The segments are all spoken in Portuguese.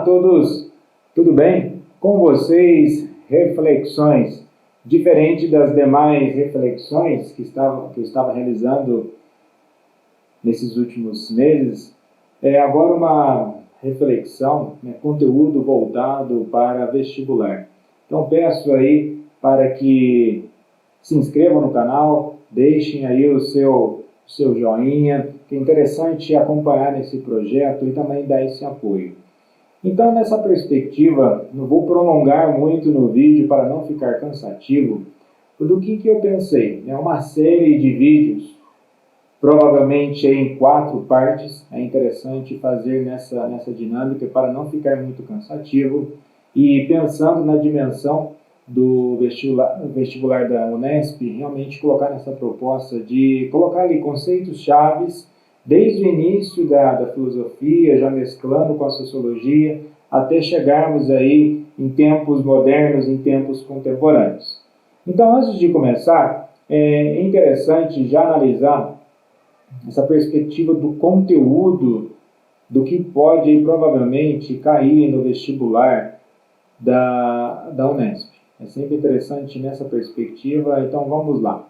a todos, tudo bem? Com vocês, reflexões. Diferente das demais reflexões que eu estava realizando nesses últimos meses, é agora uma reflexão, conteúdo voltado para vestibular. Então peço aí para que se inscrevam no canal, deixem aí o seu joinha, que é interessante acompanhar nesse projeto e também dar esse apoio. Então, nessa perspectiva, não vou prolongar muito no vídeo para não ficar cansativo, do que eu pensei. É uma série de vídeos, provavelmente em 4 partes, é interessante fazer nessa dinâmica para não ficar muito cansativo, e pensando na dimensão do vestibular da Unesp, realmente colocar nessa proposta de colocar ali conceitos chaves desde o início da filosofia, já mesclando com a sociologia, até chegarmos aí em tempos modernos, em tempos contemporâneos. Então, antes de começar, é interessante já analisar essa perspectiva do conteúdo do que pode provavelmente cair no vestibular da Unesp. É sempre interessante nessa perspectiva, então vamos lá.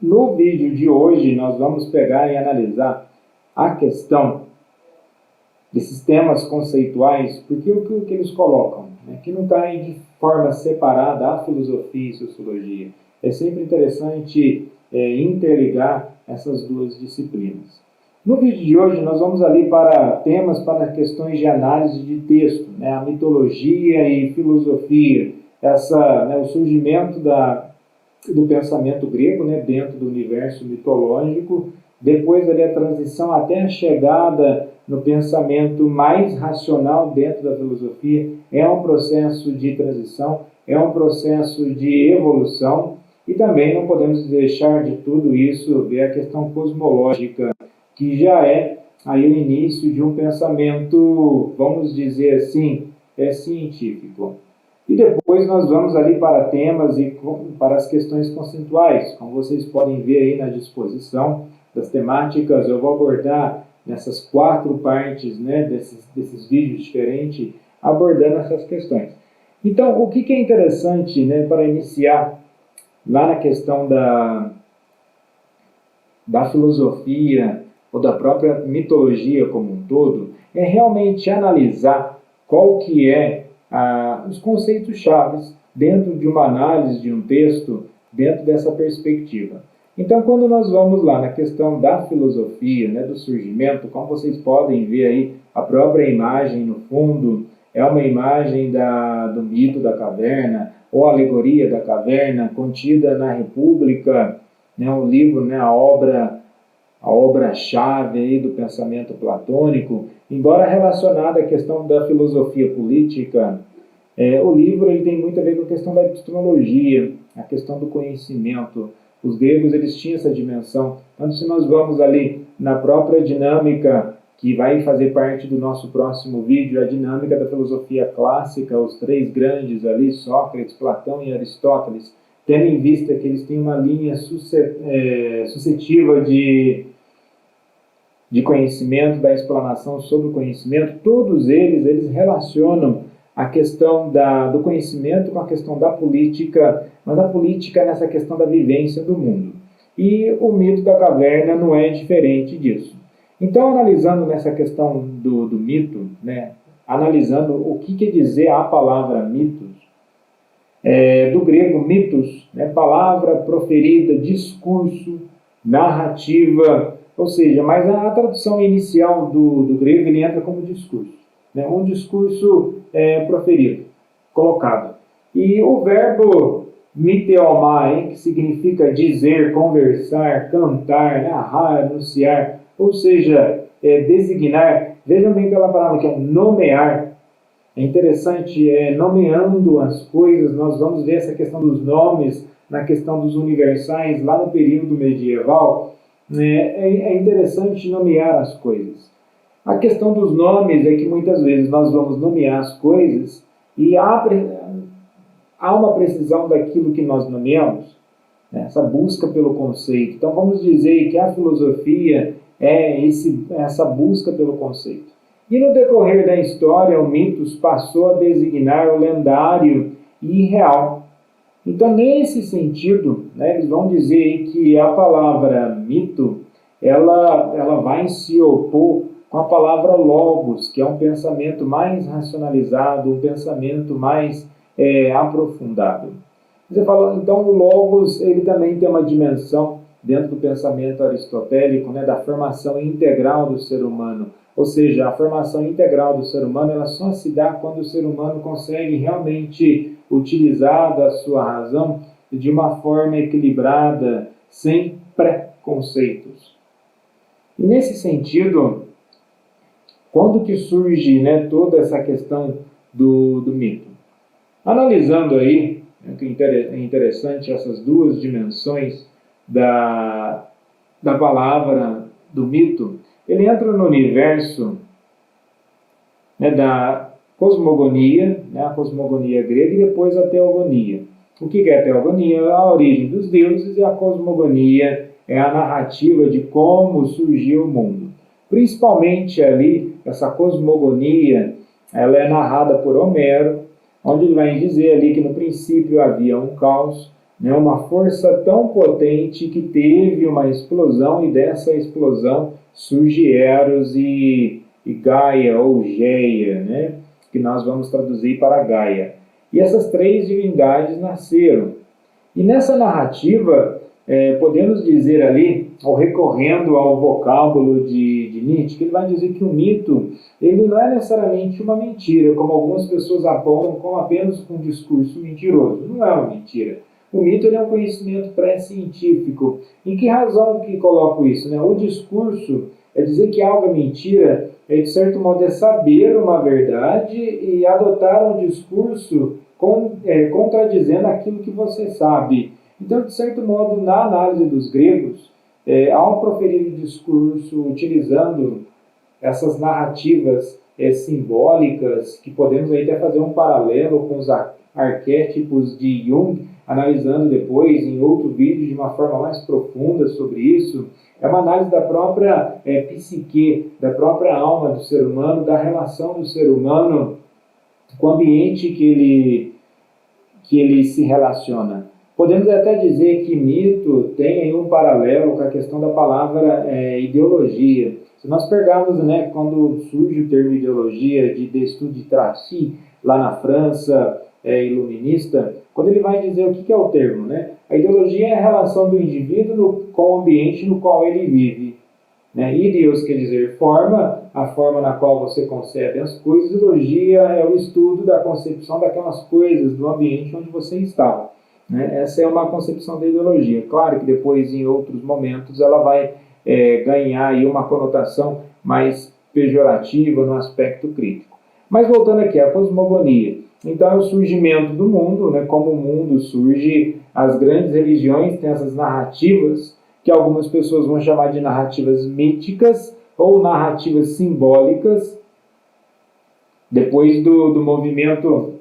No vídeo de hoje, nós vamos pegar e analisar a questão desses temas conceituais, porque o que eles colocam, que não está de forma separada a filosofia e sociologia. É sempre interessante interligar essas duas disciplinas. No vídeo de hoje, nós vamos ali para temas, para questões de análise de texto, a mitologia e filosofia, o surgimento do pensamento grego dentro do universo mitológico, depois ali a transição até a chegada no pensamento mais racional dentro da filosofia. É um processo de transição, é um processo de evolução, e também não podemos deixar de tudo isso ver a questão cosmológica, que já é aí o início de um pensamento, vamos dizer assim, científico. E depois nós vamos ali para temas e para as questões conceituais. Como vocês podem ver aí na disposição das temáticas, eu vou abordar nessas 4 partes, desses vídeos diferentes, abordando essas questões. Então, o que é interessante para iniciar lá na questão da filosofia ou da própria mitologia como um todo, é realmente analisar qual que é os conceitos chaves dentro de uma análise de um texto, dentro dessa perspectiva. Então, quando nós vamos lá na questão da filosofia, do surgimento, como vocês podem ver aí, a própria imagem no fundo é uma imagem do mito da caverna, ou alegoria da caverna, contida na República, o livro, a obra-chave aí do pensamento platônico. Embora relacionada à questão da filosofia política, o livro ele tem muito a ver com a questão da epistemologia, a questão do conhecimento. Os gregos eles tinham essa dimensão. Então, se nós vamos ali na própria dinâmica, que vai fazer parte do nosso próximo vídeo, a dinâmica da filosofia clássica, os 3 grandes ali, Sócrates, Platão e Aristóteles, tendo em vista que eles têm uma linha sucessiva de conhecimento, da explanação sobre o conhecimento, todos eles relacionam a questão do conhecimento com a questão da política, mas a política nessa questão da vivência do mundo. E o mito da caverna não é diferente disso. Então, analisando nessa questão do mito, analisando o que quer dizer a palavra mitos, do grego mitos, palavra proferida, discurso, narrativa, ou seja, mas a tradução inicial do grego ele entra como discurso, um discurso proferido, colocado. E o verbo miteomai, que significa dizer, conversar, cantar, narrar, anunciar, ou seja, designar, vejam bem pela palavra que é nomear. É interessante, nomeando as coisas, nós vamos ver essa questão dos nomes, na questão dos universais, lá no período medieval, é interessante nomear as coisas. A questão dos nomes é que muitas vezes nós vamos nomear as coisas e há uma precisão daquilo que nós nomeamos, essa busca pelo conceito. Então vamos dizer que a filosofia é essa busca pelo conceito. E no decorrer da história, o mitos passou a designar o lendário e irreal. Então, nesse sentido, né, eles vão dizer que a palavra mito, ela vai se opor com a palavra logos, que é um pensamento mais racionalizado, um pensamento mais aprofundado. Você fala, então o logos ele também tem uma dimensão dentro do pensamento aristotélico, né, da formação integral do ser humano. Ou seja, a formação integral do ser humano ela só se dá quando o ser humano consegue realmente utilizar da sua razão de uma forma equilibrada, sem preconceitos. E nesse sentido, quando que surge, né, toda essa questão do mito? Analisando aí, é interessante essas duas dimensões da palavra do mito, ele entra no universo, né, da cosmogonia, né, a cosmogonia grega e depois a teogonia. O que é a teogonia? A origem dos deuses, e a cosmogonia é a narrativa de como surgiu o mundo. Principalmente ali, essa cosmogonia, ela é narrada por Homero, onde ele vai dizer ali que no princípio havia um caos, né, uma força tão potente que teve uma explosão, e dessa explosão surge Eros e Gaia ou Geia, né, que nós vamos traduzir para Gaia. E essas três divindades nasceram. E nessa narrativa, podemos dizer ali, ou recorrendo ao vocábulo de Nietzsche, que ele vai dizer que o mito ele não é necessariamente uma mentira, como algumas pessoas apontam como apenas um discurso mentiroso. Não é uma mentira. O mito ele é um conhecimento pré-científico. Em que razão que coloco isso? Né? O discurso é dizer que algo é mentira, de certo modo é saber uma verdade e adotar um discurso contradizendo aquilo que você sabe. Então, de certo modo, na análise dos gregos, ao proferir o discurso utilizando essas narrativas simbólicas, que podemos aí até fazer um paralelo com os arquétipos de Jung, analisando depois em outro vídeo de uma forma mais profunda sobre isso, é uma análise da própria psique, da própria alma do ser humano, da relação do ser humano com o ambiente que ele se relaciona. Podemos até dizer que mito tem aí um paralelo com a questão da palavra ideologia. Se nós pegarmos, né, quando surge o termo ideologia de Destutt de Tracy, lá na França, iluminista, quando ele vai dizer o que é o termo, né? A ideologia é a relação do indivíduo com o ambiente no qual ele vive. Né? Ideos quer dizer forma, a forma na qual você concebe as coisas. Ideologia é o estudo da concepção daquelas coisas, do ambiente onde você está. Né? Essa é uma concepção da ideologia. Claro que depois, em outros momentos, ela vai ganhar aí uma conotação mais pejorativa no aspecto crítico. Mas voltando aqui, a cosmogonia. Então, é o surgimento do mundo, né? Como o mundo surge, as grandes religiões têm essas narrativas, que algumas pessoas vão chamar de narrativas míticas ou narrativas simbólicas, depois do movimento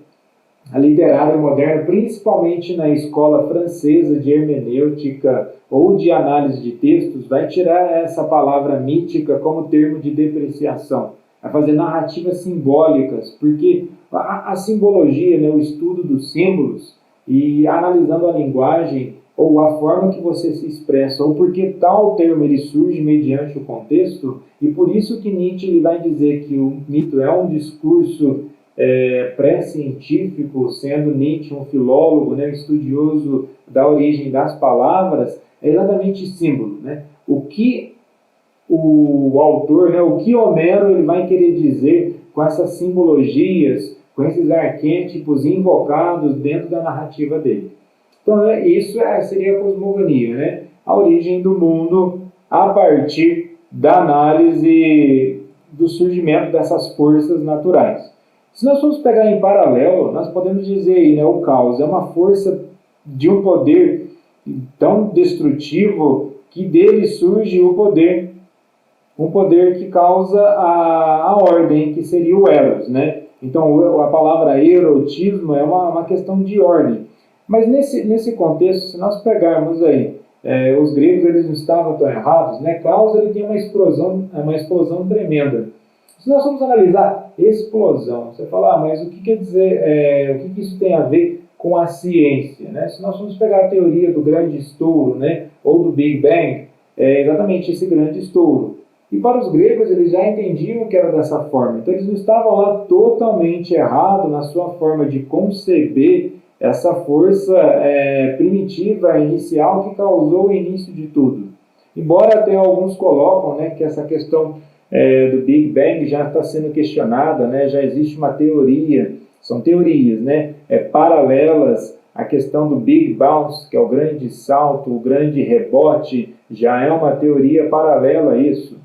literário moderno, principalmente na escola francesa de hermenêutica ou de análise de textos, vai tirar essa palavra mítica como termo de depreciação, vai fazer narrativas simbólicas, porque a simbologia, né, o estudo dos símbolos e analisando a linguagem ou a forma que você se expressa, ou porque tal termo ele surge mediante o contexto, e por isso que Nietzsche ele vai dizer que o mito é um discurso pré-científico, sendo Nietzsche um filólogo, né, um estudioso da origem das palavras, é exatamente símbolo. Né? O que o autor, né, o que Homero ele vai querer dizer com essas simbologias, com esses arquétipos invocados dentro da narrativa dele. Então, isso seria a cosmogonia, né? A origem do mundo a partir da análise do surgimento dessas forças naturais. Se nós formos pegar em paralelo, nós podemos dizer aí, né, o caos é uma força de um poder tão destrutivo que dele surge o poder, um poder que causa a ordem, que seria o eros, né? Então, a palavra erotismo é uma questão de ordem. Mas nesse contexto, se nós pegarmos aí, os gregos eles não estavam tão errados, né? Caos ele tem uma explosão tremenda. Se nós formos analisar explosão, você fala, mas o que quer dizer, o que isso tem a ver com a ciência, né? Se nós formos pegar a teoria do grande estouro, né, ou do Big Bang, é exatamente esse grande estouro. E para os gregos, eles já entendiam que era dessa forma. Então, eles não estavam lá totalmente errados na sua forma de conceber essa força primitiva, inicial, que causou o início de tudo. Embora até alguns colocam, né, que essa questão do Big Bang já está sendo questionada, né, já existe uma teoria, são teorias, né, paralelas à questão do Big Bounce, que é o grande salto, o grande rebote, já é uma teoria paralela a isso.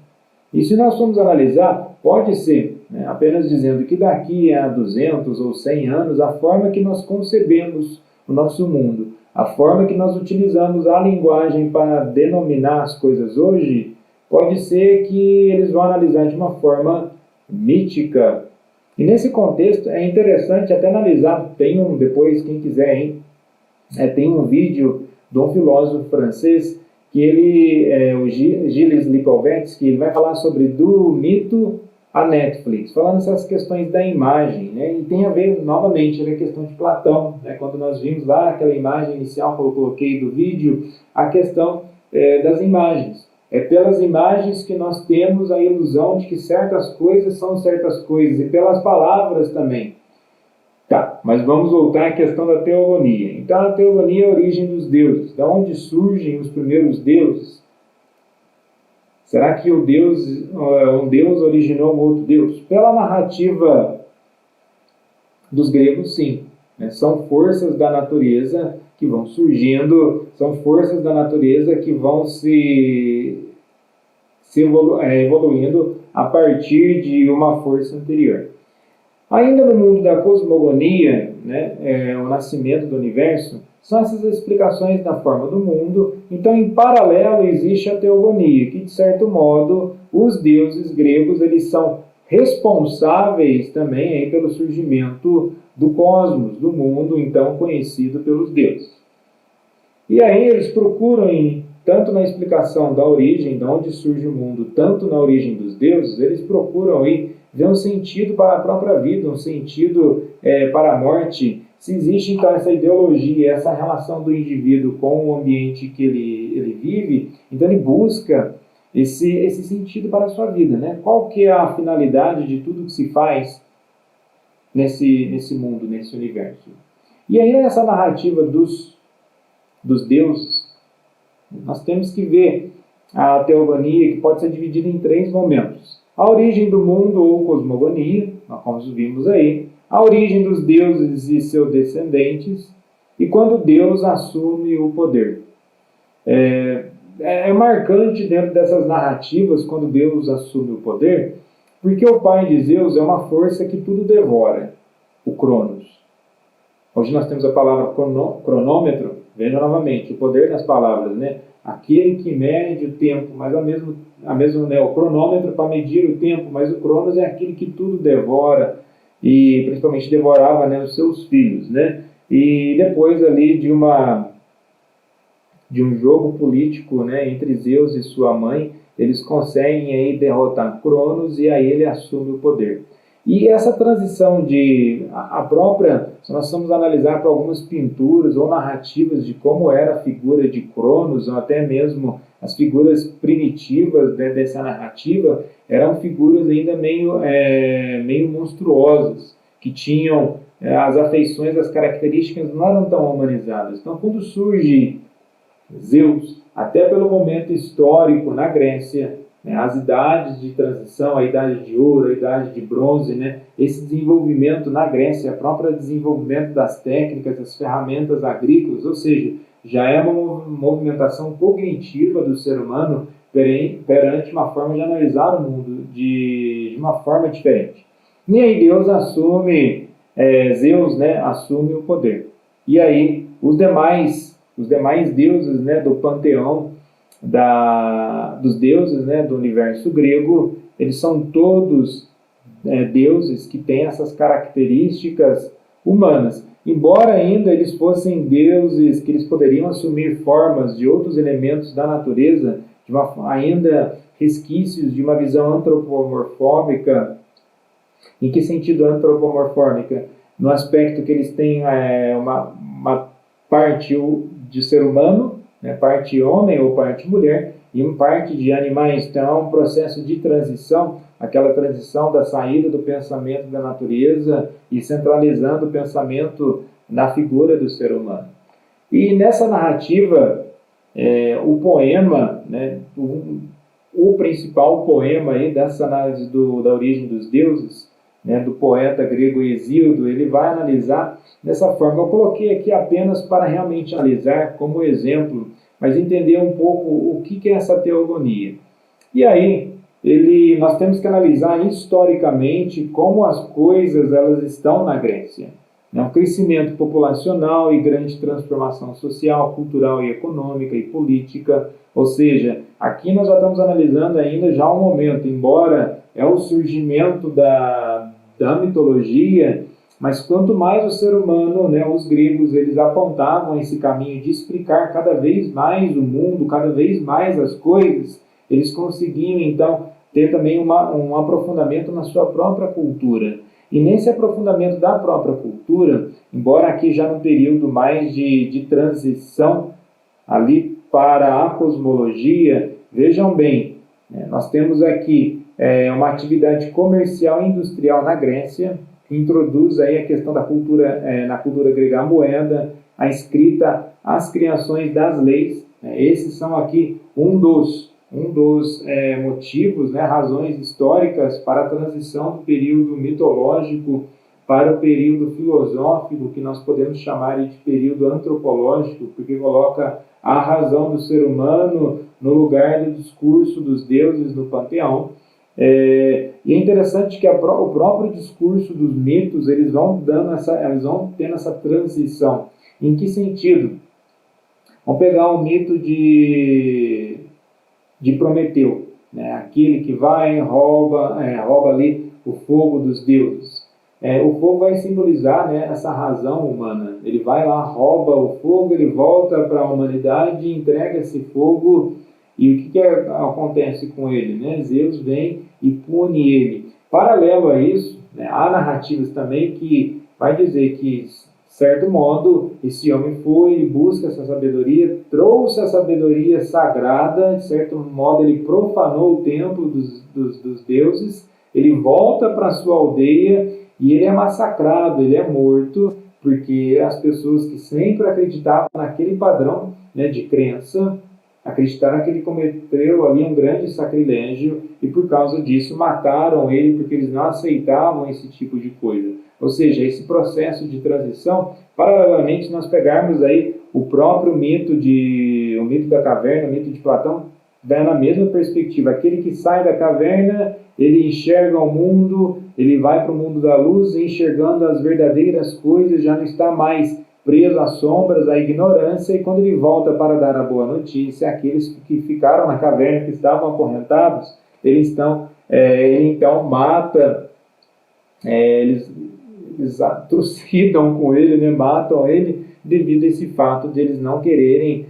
E se nós formos analisar, pode ser, né, apenas dizendo que daqui a 200 ou 100 anos, a forma que nós concebemos o nosso mundo, a forma que nós utilizamos a linguagem para denominar as coisas hoje, pode ser que eles vão analisar de uma forma mítica. E nesse contexto é interessante até analisar, depois quem quiser, hein, tem um vídeo de um filósofo francês que ele, o Gilles Lipovetsky, ele vai falar sobre do mito à Netflix, falando essas questões da imagem, né? E tem a ver, novamente, a questão de Platão, né? Quando nós vimos lá aquela imagem inicial que eu coloquei do vídeo, a questão das imagens. É pelas imagens que nós temos a ilusão de que certas coisas são certas coisas, e pelas palavras também. Tá, mas vamos voltar à questão da teogonia. Então, a teogonia é a origem dos deuses. De onde surgem os primeiros deuses? Será que um deus originou um outro deus? Pela narrativa dos gregos, sim. Né? São forças da natureza que vão surgindo, são forças da natureza que vão evoluindo a partir de uma força anterior. Ainda no mundo da cosmogonia, né, o nascimento do universo, são essas explicações da forma do mundo. Então, em paralelo, existe a teogonia, que, de certo modo, os deuses gregos eles são responsáveis também aí pelo surgimento do cosmos, do mundo, então conhecido pelos deuses. E aí eles procuram, tanto na explicação da origem, de onde surge o mundo, tanto na origem dos deuses, eles procuram aí ver um sentido para a própria vida, um sentido para a morte. Se existe então essa ideologia, essa relação do indivíduo com o ambiente que ele vive, então ele busca esse sentido para a sua vida, né? Qual que é a finalidade de tudo que se faz nesse mundo, nesse universo? E aí nessa narrativa dos deuses, nós temos que ver a teogonia, que pode ser dividida em 3 momentos. A origem do mundo ou cosmogonia, nós vimos aí, a origem dos deuses e seus descendentes, e quando Deus assume o poder. É marcante dentro dessas narrativas, quando Deus assume o poder, porque o pai de Zeus é uma força que tudo devora, o Cronos. Hoje nós temos a palavra cronômetro, veja novamente, o poder das palavras, né? Aquele que mede o tempo, mas o cronômetro para medir o tempo, mas o Cronos é aquele que tudo devora, e principalmente devorava, né, os seus filhos, né? E depois ali de um jogo político, né, entre Zeus e sua mãe, eles conseguem aí derrotar Cronos e aí ele assume o poder. E essa transição se nós vamos analisar para algumas pinturas ou narrativas de como era a figura de Cronos, ou até mesmo as figuras primitivas dessa narrativa, eram figuras ainda meio monstruosas, que tinham as afeições, as características não eram tão humanizadas. Então, quando surge Zeus, até pelo momento histórico na Grécia, né, as idades de transição, a idade de ouro, a idade de bronze, né, esse desenvolvimento na Grécia, o próprio desenvolvimento das técnicas, das ferramentas agrícolas, ou seja, já é uma movimentação cognitiva do ser humano perante uma forma de analisar o mundo de uma forma diferente. E aí Zeus, né, assume o poder. E aí os demais deuses, né, do panteão dos deuses, né, do universo grego, eles são todos deuses que têm essas características humanas. Embora ainda eles fossem deuses que eles poderiam assumir formas de outros elementos da natureza, ainda resquícios de uma visão antropomorfóbica Em que sentido antropomorfônica? No aspecto que eles têm uma parte de ser humano, né, parte homem ou parte mulher, e uma parte de animais. Então é um processo de transição, aquela transição da saída do pensamento da natureza e centralizando o pensamento na figura do ser humano. E nessa narrativa, o poema, né, o principal poema aí dessa análise da origem dos deuses, né, do poeta grego Hesíodo, ele vai analisar dessa forma. Eu coloquei aqui apenas para realmente analisar como exemplo, mas entender um pouco o que é essa teogonia. E aí, nós temos que analisar historicamente como as coisas elas estão na Grécia. Um crescimento populacional e grande transformação social, cultural e econômica e política. Ou seja, aqui nós já estamos analisando ainda já um momento, embora é o surgimento da mitologia, mas quanto mais o ser humano, né, os gregos, eles apontavam esse caminho de explicar cada vez mais o mundo, cada vez mais as coisas, eles conseguiam então ter também um aprofundamento na sua própria cultura. E nesse aprofundamento da própria cultura, embora aqui já no período mais de transição ali para a cosmologia, vejam bem, nós temos aqui uma atividade comercial e industrial na Grécia, que introduz aí a questão da cultura, na cultura grega, a moeda, a escrita, as criações das leis. Esses são aqui um dos motivos, razões históricas para a transição do período mitológico para o período filosófico, que nós podemos chamar de período antropológico, porque coloca a razão do ser humano no lugar do discurso dos deuses no panteão. E é interessante que o próprio discurso dos mitos, eles vão tendo essa transição. Em que sentido? Vamos pegar o mito de Prometeu, né? Aquele que vai rouba ali o fogo dos deuses. O fogo vai simbolizar, né, essa razão humana. Ele vai lá, rouba o fogo, ele volta para a humanidade, entrega esse fogo, e o que acontece com ele? Né? Zeus vem e pune ele. Paralelo a isso, né, há narrativas também que vai dizer que, de certo modo, esse homem foi e busca essa sabedoria, trouxe a sabedoria sagrada, de certo modo ele profanou o templo dos deuses, ele volta para a sua aldeia e ele é massacrado, ele é morto, porque as pessoas que sempre acreditavam naquele padrão, né, de crença, acreditaram que ele cometeu ali um grande sacrilégio e por causa disso mataram ele, porque eles não aceitavam esse tipo de coisa. Ou seja, esse processo de transição, paralelamente nós pegarmos aí o próprio mito da caverna, o mito de Platão, dá na mesma perspectiva. Aquele que sai da caverna, ele enxerga o mundo, ele vai para o mundo da luz, enxergando as verdadeiras coisas, já não está mais preso às sombras, à ignorância, e quando ele volta para dar a boa notícia, aqueles que ficaram na caverna, que estavam acorrentados, ele então mata, eles trucidam com ele, né, matam ele, devido a esse fato de eles não quererem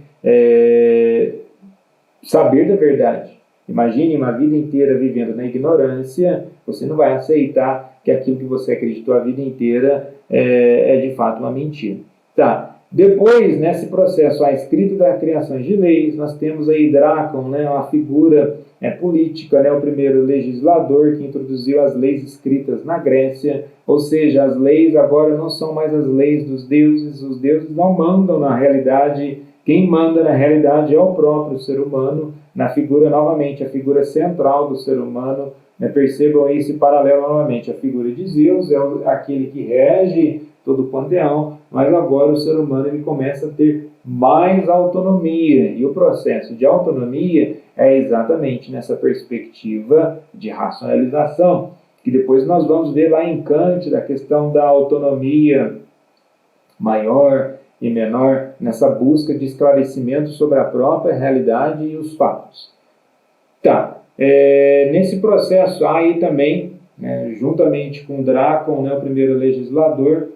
saber da verdade. Imagine uma vida inteira vivendo na ignorância, você não vai aceitar que aquilo que você acreditou a vida inteira é de fato uma mentira. Tá. Depois, nesse processo, a escrita da criação de leis, nós temos aí Drácon, né, uma figura política, né, o primeiro legislador que introduziu as leis escritas na Grécia, ou seja, as leis agora não são mais as leis dos deuses, os deuses não mandam na realidade, quem manda na realidade é o próprio ser humano, na figura, novamente, a figura central do ser humano, né, percebam esse paralelo novamente, a figura de Zeus é aquele que rege todo o panteão, mas agora o ser humano ele começa a ter mais autonomia, e o processo de autonomia é exatamente nessa perspectiva de racionalização, que depois nós vamos ver lá em Kant, da questão da autonomia maior e menor, nessa busca de esclarecimento sobre a própria realidade e os fatos. Tá, nesse processo há aí também, né, juntamente com Drácon, né, o primeiro legislador,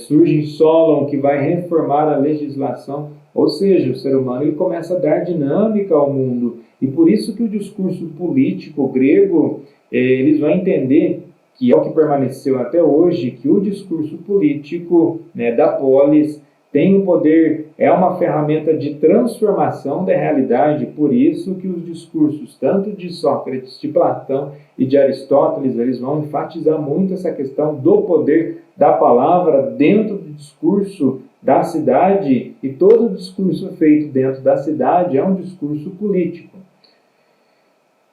surge Solon, que vai reformar a legislação, ou seja, o ser humano ele começa a dar dinâmica ao mundo, e por isso que o discurso político grego, eles vão entender que é o que permaneceu até hoje, que o discurso político, né, da polis tem um poder, é uma ferramenta de transformação da realidade, por isso que os discursos, tanto de Sócrates, de Platão e de Aristóteles, eles vão enfatizar muito essa questão do poder da palavra dentro do discurso da cidade, e todo o discurso feito dentro da cidade é um discurso político.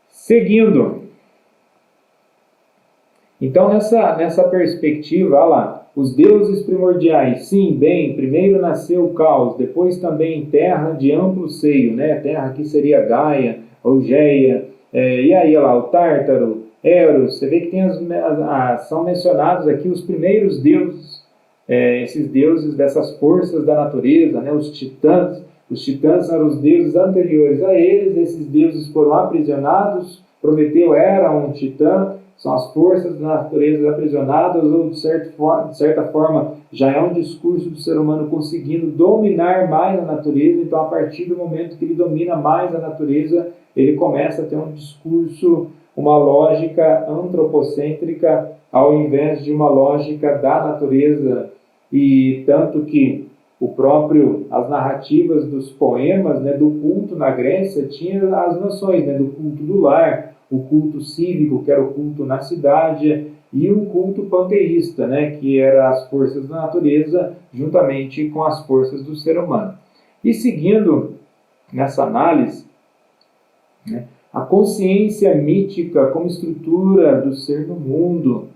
Seguindo, então nessa perspectiva, olha lá, os deuses primordiais, sim, bem, primeiro nasceu o caos, depois também terra de amplo seio, né? Terra aqui seria Gaia, Augeia, e aí, olha lá, o Tártaro, Eros, você vê que tem são mencionados aqui os primeiros deuses, esses deuses dessas forças da natureza, né? Os titãs. Os titãs eram os deuses anteriores a eles, esses deuses foram aprisionados, Prometeu era um titã, são as forças da natureza aprisionadas, ou de certa forma já é um discurso do ser humano conseguindo dominar mais a natureza. Então, a partir do momento que ele domina mais a natureza, ele começa a ter um discurso, uma lógica antropocêntrica, ao invés de uma lógica da natureza. E tanto que as narrativas dos poemas, né, do culto na Grécia, tinha as noções, né, do culto do lar, o culto cívico, que era o culto na cidade, e o culto panteísta, né, que era as forças da natureza juntamente com as forças do ser humano. E seguindo nessa análise, né, a consciência mítica como estrutura do ser no mundo.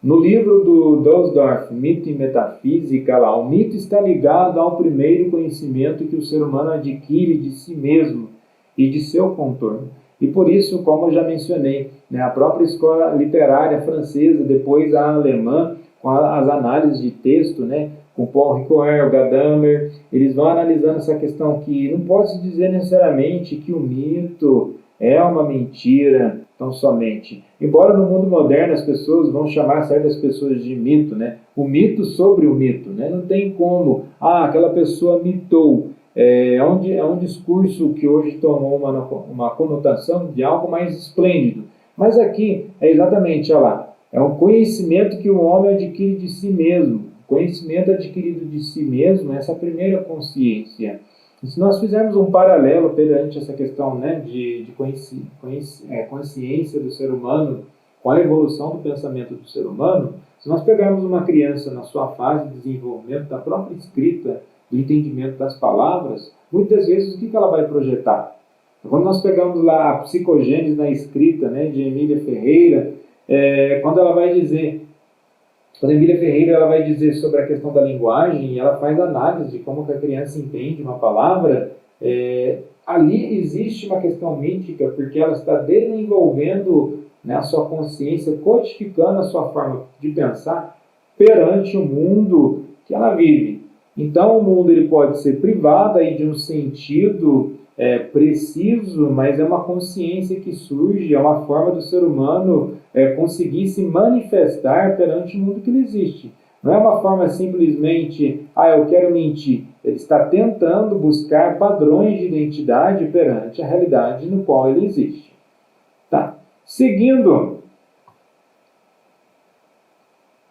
No livro do Dosdorff, Mito e Metafísica, lá, o mito está ligado ao primeiro conhecimento que o ser humano adquire de si mesmo e de seu contorno. E por isso, como eu já mencionei, né, a própria escola literária francesa, depois a alemã, com as análises de texto, né, com Paul Ricoeur, Gadamer, eles vão analisando essa questão que não pode se dizer necessariamente que o mito é uma mentira tão somente. Embora no mundo moderno as pessoas vão chamar certas pessoas de mito, né? O mito sobre o mito, né? Não tem como, aquela pessoa mitou. É um discurso que hoje tomou uma conotação de algo mais esplêndido. Mas aqui é exatamente, olha lá, é um conhecimento que o homem adquire de si mesmo. Conhecimento adquirido de si mesmo, essa primeira consciência. E se nós fizermos um paralelo perante essa questão, né, de consciência do ser humano com a evolução do pensamento do ser humano, se nós pegarmos uma criança na sua fase de desenvolvimento da própria escrita, do entendimento das palavras, muitas vezes o que ela vai projetar? Quando nós pegamos lá a psicogênese na escrita, né, de Emília Ferreira, quando Emília Ferreira ela vai dizer sobre a questão da linguagem, ela faz análise de como que a criança entende uma palavra, ali existe uma questão mítica, porque ela está desenvolvendo, né, a sua consciência, codificando a sua forma de pensar perante o mundo que ela vive. Então, o mundo ele pode ser privado aí de um sentido preciso, mas é uma consciência que surge, é uma forma do ser humano conseguir se manifestar perante o mundo que ele existe. Não é uma forma simplesmente, eu quero mentir. Ele está tentando buscar padrões de identidade perante a realidade no qual ele existe. Tá. Seguindo,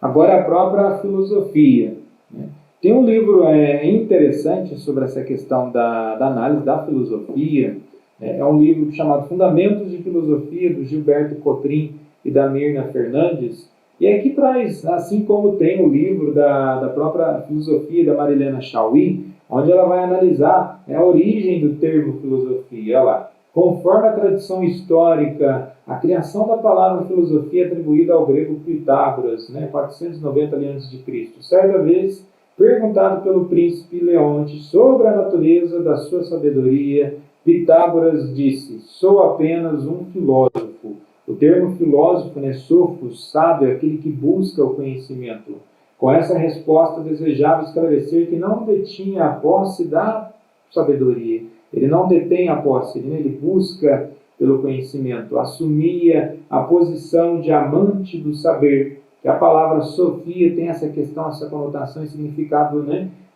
agora a própria filosofia, né? Tem um livro interessante sobre essa questão da análise da filosofia. É um livro chamado Fundamentos de Filosofia, do Gilberto Cotrim e da Mirna Fernandes. E aqui traz, assim como tem o livro da própria filosofia da Marilena Chauí, onde ela vai analisar a origem do termo filosofia. Olha lá. Conforme a tradição histórica, a criação da palavra filosofia é atribuída ao grego Pitágoras, 490 a.C. Certa vez, perguntado pelo príncipe Leonte sobre a natureza da sua sabedoria, Pitágoras disse: sou apenas um filósofo. O termo filósofo, sofos, sábio, é aquele que busca o conhecimento. Com essa resposta, desejava esclarecer que não detinha a posse da sabedoria. Ele não detém a posse, ele busca pelo conhecimento. Assumia a posição de amante do saber. Que a palavra Sofia tem essa questão, essa conotação e significado,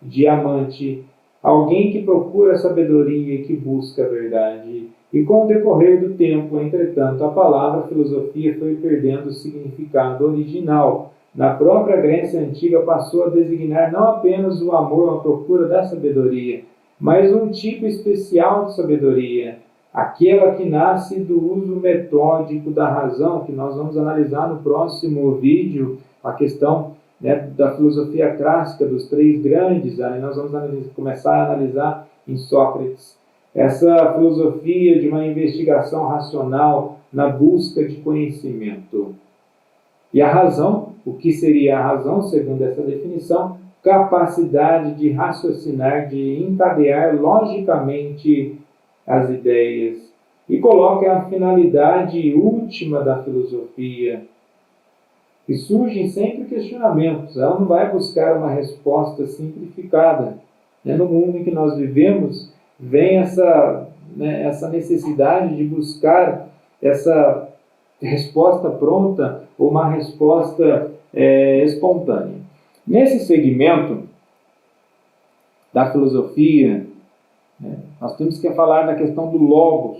de amante. Alguém que procura a sabedoria, que busca a verdade. E com o decorrer do tempo, entretanto, a palavra filosofia foi perdendo o significado original. Na própria Grécia Antiga passou a designar não apenas o amor à procura da sabedoria, mas um tipo especial de sabedoria, aquela que nasce do uso metódico da razão, que nós vamos analisar no próximo vídeo, a questão, né, da filosofia clássica, dos três grandes. Aí nós vamos começar a analisar em Sócrates. Essa filosofia de uma investigação racional na busca de conhecimento. E a razão, o que seria a razão, segundo essa definição? Capacidade de raciocinar, de encadear logicamente as ideias. E coloca a finalidade última da filosofia. E surgem sempre questionamentos. Ela não vai buscar uma resposta simplificada. No mundo em que nós vivemos, vem essa necessidade de buscar essa resposta pronta ou uma resposta espontânea. Nesse segmento da filosofia, nós temos que falar da questão do logos.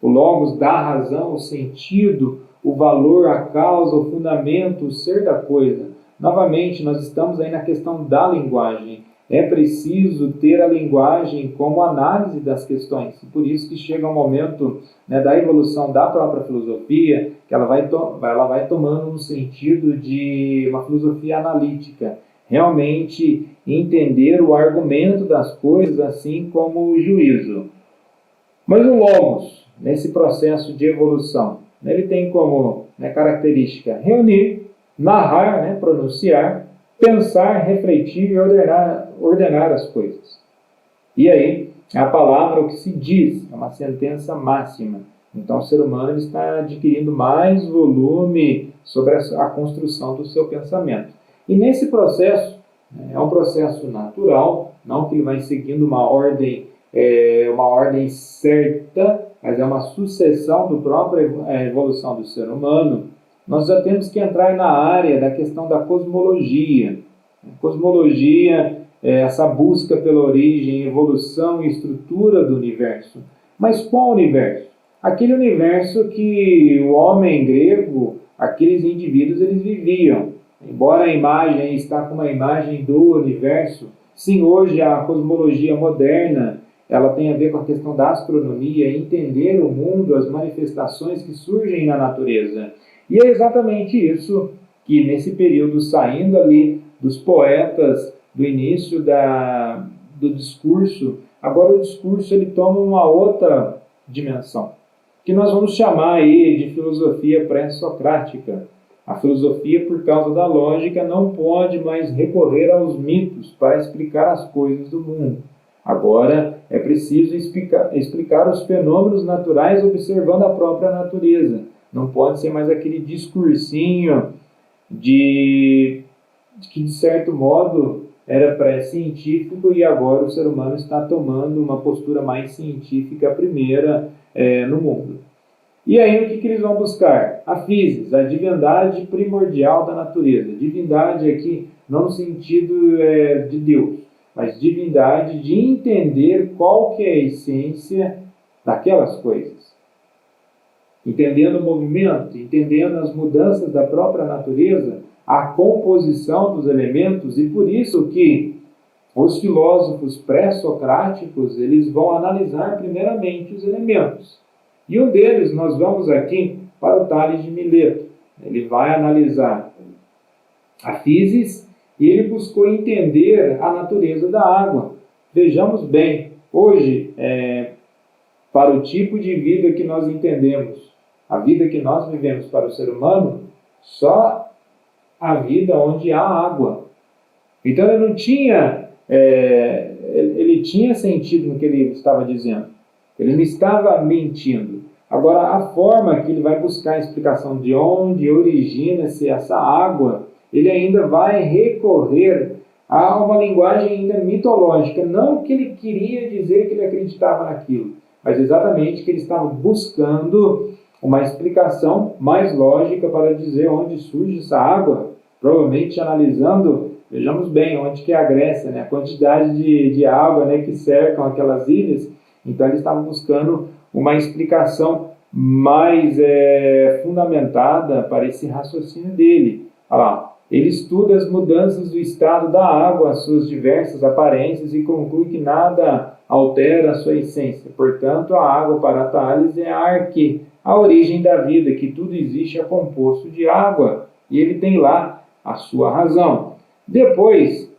O logos dá a razão, o sentido, o valor, a causa, o fundamento, o ser da coisa. Novamente, nós estamos aí na questão da linguagem. É preciso ter a linguagem como análise das questões. Por isso que chega um momento, da evolução da própria filosofia, que ela vai tomando um sentido de uma filosofia analítica. Realmente entender o argumento das coisas, assim como o juízo. Mas o logos, nesse processo de evolução, ele tem como característica reunir, narrar, pronunciar, pensar, refletir e ordenar as coisas. E aí, a palavra, o que se diz, é uma sentença máxima. Então, o ser humano está adquirindo mais volume sobre a construção do seu pensamento. E nesse processo, é um processo natural, não que ele vai seguindo uma ordem certa, mas é uma sucessão da própria evolução do ser humano. Nós já temos que entrar na área da questão da cosmologia. Cosmologia é essa busca pela origem, evolução e estrutura do universo. Mas qual universo? Aquele universo que o homem grego, aqueles indivíduos, eles viviam. Embora a imagem está com uma imagem do universo, sim, hoje a cosmologia moderna, ela tem a ver com a questão da astronomia, entender o mundo, as manifestações que surgem na natureza. E é exatamente isso que, nesse período, saindo ali dos poetas, do início do discurso, agora o discurso ele toma uma outra dimensão, que nós vamos chamar aí de filosofia pré-socrática. A filosofia, por causa da lógica, não pode mais recorrer aos mitos para explicar as coisas do mundo. Agora é preciso explicar os fenômenos naturais observando a própria natureza. Não pode ser mais aquele discursinho que, de certo modo, era pré-científico e agora o ser humano está tomando uma postura mais científica primeira no mundo. E aí o que eles vão buscar? A physis, a divindade primordial da natureza. Divindade aqui não no sentido de Deus, mas divindade de entender qual que é a essência daquelas coisas. Entendendo o movimento, entendendo as mudanças da própria natureza, a composição dos elementos, e por isso que os filósofos pré-socráticos, eles vão analisar primeiramente os elementos. E um deles, nós vamos aqui para o Tales de Mileto. Ele vai analisar a physis e ele buscou entender a natureza da água. Vejamos bem, hoje, para o tipo de vida que nós entendemos, a vida que nós vivemos para o ser humano, só a vida onde há água. Então ele não tinha, ele tinha sentido no que ele estava dizendo. Ele não estava mentindo. Agora, a forma que ele vai buscar a explicação de onde origina-se essa água, ele ainda vai recorrer a uma linguagem ainda mitológica. Não que ele queria dizer que ele acreditava naquilo, mas exatamente que ele estava buscando uma explicação mais lógica para dizer onde surge essa água, provavelmente analisando, vejamos bem, onde que é a Grécia, a quantidade de água que cercam aquelas ilhas. Então ele estava buscando uma explicação mais fundamentada para esse raciocínio dele. Olha lá, ele estuda as mudanças do estado da água, as suas diversas aparências e conclui que nada altera a sua essência. Portanto, a água para Tales é a arque, a origem da vida, que tudo existe é composto de água. E ele tem lá a sua razão. Depois,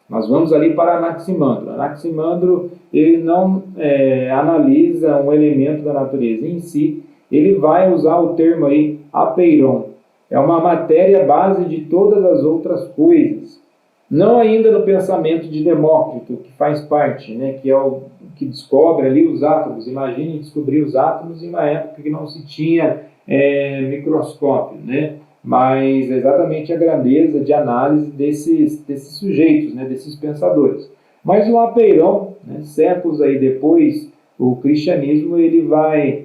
nós vamos ali para Anaximandro. Anaximandro, ele não analisa um elemento da natureza em si, ele vai usar o termo aí, apeiron. É uma matéria base de todas as outras coisas. Não ainda no pensamento de Demócrito, que faz parte, né, que é o que descobre ali os átomos. Imagine descobrir os átomos em uma época que não se tinha microscópio, né? Mas exatamente a grandeza de análise desses sujeitos, né, desses pensadores. Mas o Apeiron, né, séculos aí depois, o cristianismo ele vai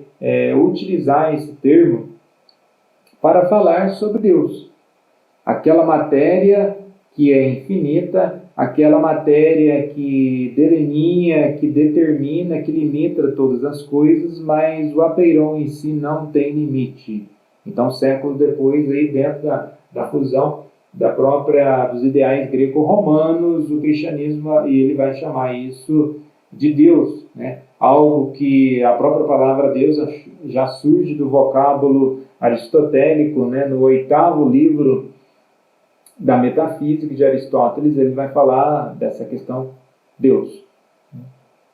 utilizar esse termo para falar sobre Deus. Aquela matéria que é infinita, aquela matéria que delineia, que determina, que limita todas as coisas, mas o Apeiron em si não tem limite. Então, séculos depois, aí dentro da fusão dos ideais greco-romanos, o cristianismo ele vai chamar isso de Deus, né? Algo que a própria palavra Deus já surge do vocábulo aristotélico, né? No 8º livro da Metafísica de Aristóteles, ele vai falar dessa questão Deus.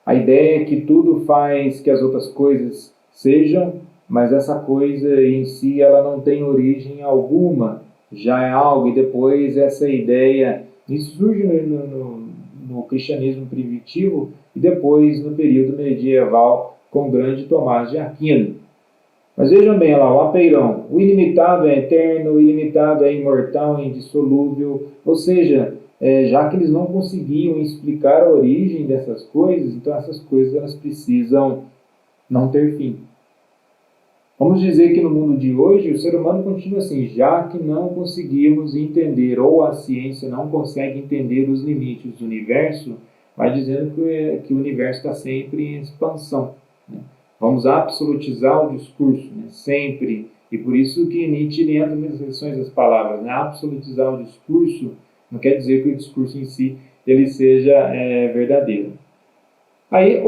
A ideia é que tudo faz que as outras coisas sejam, mas essa coisa em si ela não tem origem alguma, já é algo, e depois essa ideia, isso surge no cristianismo primitivo e depois no período medieval com o grande Tomás de Aquino. Mas vejam bem lá, o Apeiron, o ilimitado é eterno, o ilimitado é imortal, é indissolúvel, ou seja, já que eles não conseguiam explicar a origem dessas coisas, então essas coisas elas precisam não ter fim. Vamos dizer que no mundo de hoje o ser humano continua assim, já que não conseguimos entender, ou a ciência não consegue entender os limites do universo, vai dizendo que o universo está sempre em expansão, né? Vamos absolutizar o discurso, né? Sempre. E por isso que Nietzsche entra nas lições das palavras, né? Absolutizar o discurso não quer dizer que o discurso em si ele seja verdadeiro. Aí,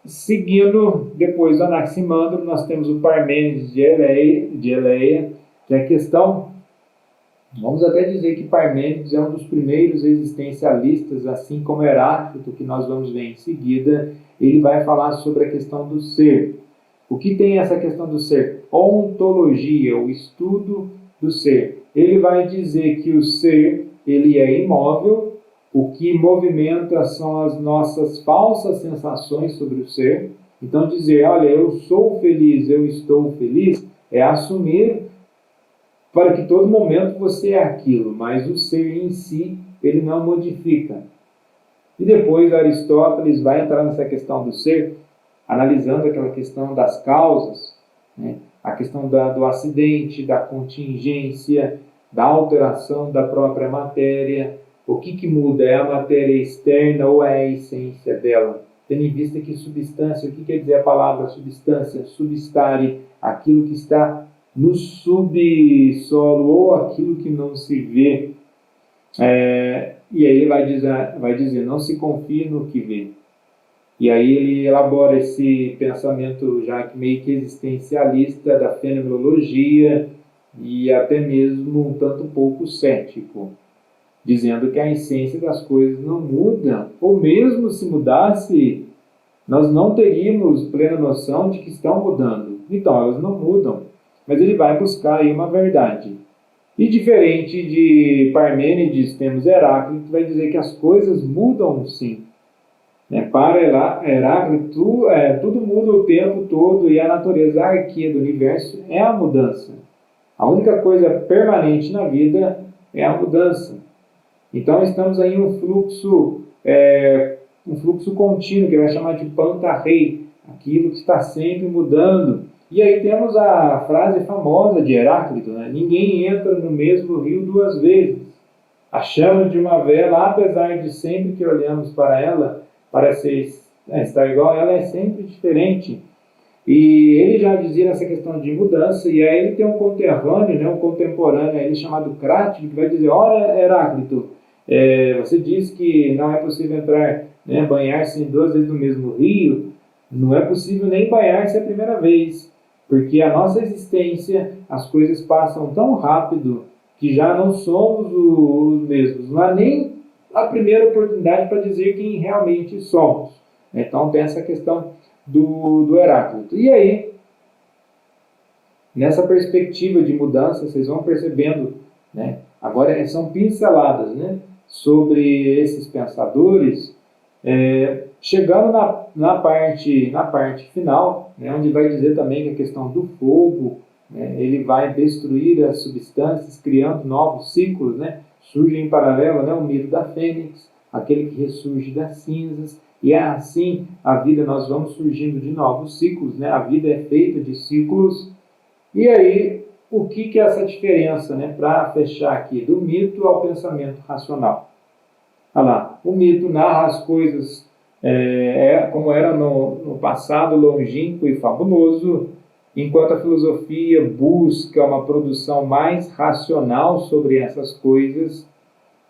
seguindo, depois do Anaximandro, nós temos o Parmênides de Eleia, que é a questão, vamos até dizer que Parmênides é um dos primeiros existencialistas, assim como Heráclito, que nós vamos ver em seguida, ele vai falar sobre a questão do ser. O que tem essa questão do ser? Ontologia, o estudo do ser. Ele vai dizer que o ser ele é imóvel, o que movimenta são as nossas falsas sensações sobre o ser. Então dizer, olha, eu sou feliz, eu estou feliz, é assumir para que todo momento você é aquilo, mas o ser em si, ele não modifica. E depois Aristóteles vai entrar nessa questão do ser, analisando aquela questão das causas, né? A questão do acidente, da contingência, da alteração da própria matéria. O que muda? É a matéria externa ou é a essência dela? Tendo em vista que substância, o que quer dizer a palavra substância? Substare, aquilo que está no subsolo ou aquilo que não se vê. E aí ele vai dizer, não se confie no que vê. E aí ele elabora esse pensamento já meio que existencialista da fenomenologia e até mesmo um tanto pouco cético, dizendo que a essência das coisas não muda, ou mesmo se mudasse, nós não teríamos plena noção de que estão mudando. Então, elas não mudam, mas ele vai buscar aí uma verdade. E diferente de Parmênides, temos Heráclito, que vai dizer que as coisas mudam sim. Para Heráclito, tudo muda o tempo todo e a natureza, a arquia do universo é a mudança. A única coisa permanente na vida é a mudança. Então estamos aí em um fluxo contínuo, que ele vai chamar de pantarrei, aquilo que está sempre mudando. E aí temos a frase famosa de Heráclito, né? Ninguém entra no mesmo rio duas vezes. A chama de uma vela, apesar de sempre que olhamos para ela, para ser estar igual, ela é sempre diferente. E ele já dizia nessa questão de mudança, e aí ele tem um conterrâneo, né, um contemporâneo aí, chamado Crático, que vai dizer: ora, Heráclito, você diz que não é possível entrar, né, banhar-se 2 vezes no mesmo rio, não é possível nem banhar-se a primeira vez, porque a nossa existência, as coisas passam tão rápido que já não somos os mesmos, não há nem a primeira oportunidade para dizer quem realmente somos. Então tem essa questão do Heráclito. E aí, nessa perspectiva de mudança, vocês vão percebendo, né, agora são pinceladas, né, sobre esses pensadores, chegando na parte final, né, onde vai dizer também que a questão do fogo, né, ele vai destruir as substâncias, criando novos ciclos, né, surge em paralelo, né, o mito da fênix, aquele que ressurge das cinzas, e é assim a vida, nós vamos surgindo de novos ciclos, né, a vida é feita de ciclos. E aí, o que é essa diferença, né, para fechar aqui, do mito ao pensamento racional? Olha lá, o mito narra as coisas como era no passado longínquo e fabuloso, enquanto a filosofia busca uma produção mais racional sobre essas coisas.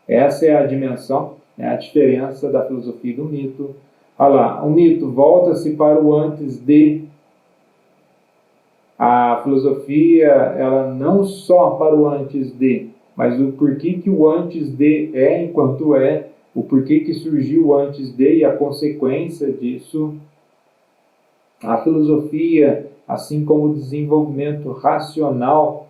Essa é a dimensão, né, a diferença da filosofia e do mito. Olha lá, o mito volta-se para o antes de. A filosofia, ela não só para o antes de, mas o porquê que o antes de é enquanto é, o porquê que surgiu o antes de e a consequência disso. A filosofia, assim como o desenvolvimento racional,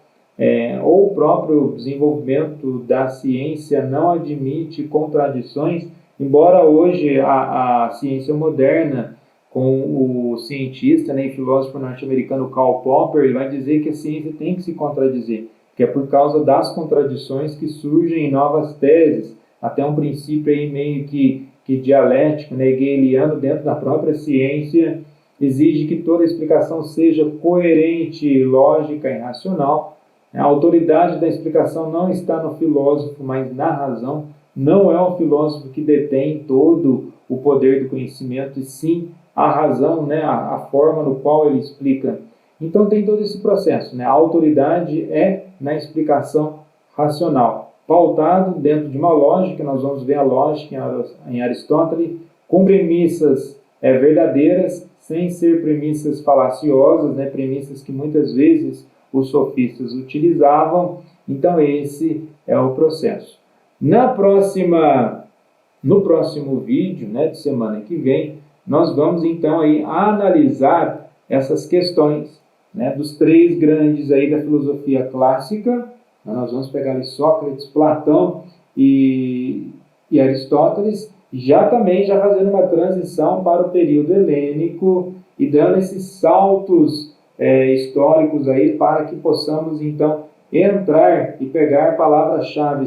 ou o próprio desenvolvimento da ciência, não admite contradições, embora hoje a ciência moderna, com o cientista, né, e filósofo norte-americano Karl Popper, ele vai dizer que a ciência tem que se contradizer, que é por causa das contradições que surgem novas teses, até um princípio aí meio que dialético, né, hegeliano dentro da própria ciência, exige que toda explicação seja coerente, lógica e racional. A autoridade da explicação não está no filósofo, mas na razão. Não é o filósofo que detém todo o poder do conhecimento, e sim a razão, né, a forma no qual ele explica. Então tem todo esse processo, né? A autoridade é na explicação racional, pautado dentro de uma lógica. Nós vamos ver a lógica em Aristóteles, com premissas verdadeiras, sem ser premissas falaciosas, né? Premissas que muitas vezes os sofistas utilizavam. Então esse é o processo. No próximo vídeo, né, de semana que vem, nós vamos então aí analisar essas questões, né, dos 3 grandes aí da filosofia clássica. Nós vamos pegar ali Sócrates, Platão e Aristóteles, já fazendo uma transição para o período helênico e dando esses saltos históricos aí para que possamos então entrar e pegar palavras-chave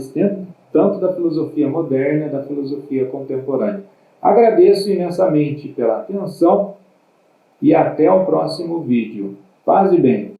tanto da filosofia moderna, da filosofia contemporânea. Agradeço imensamente pela atenção e até o próximo vídeo. Paz e bem.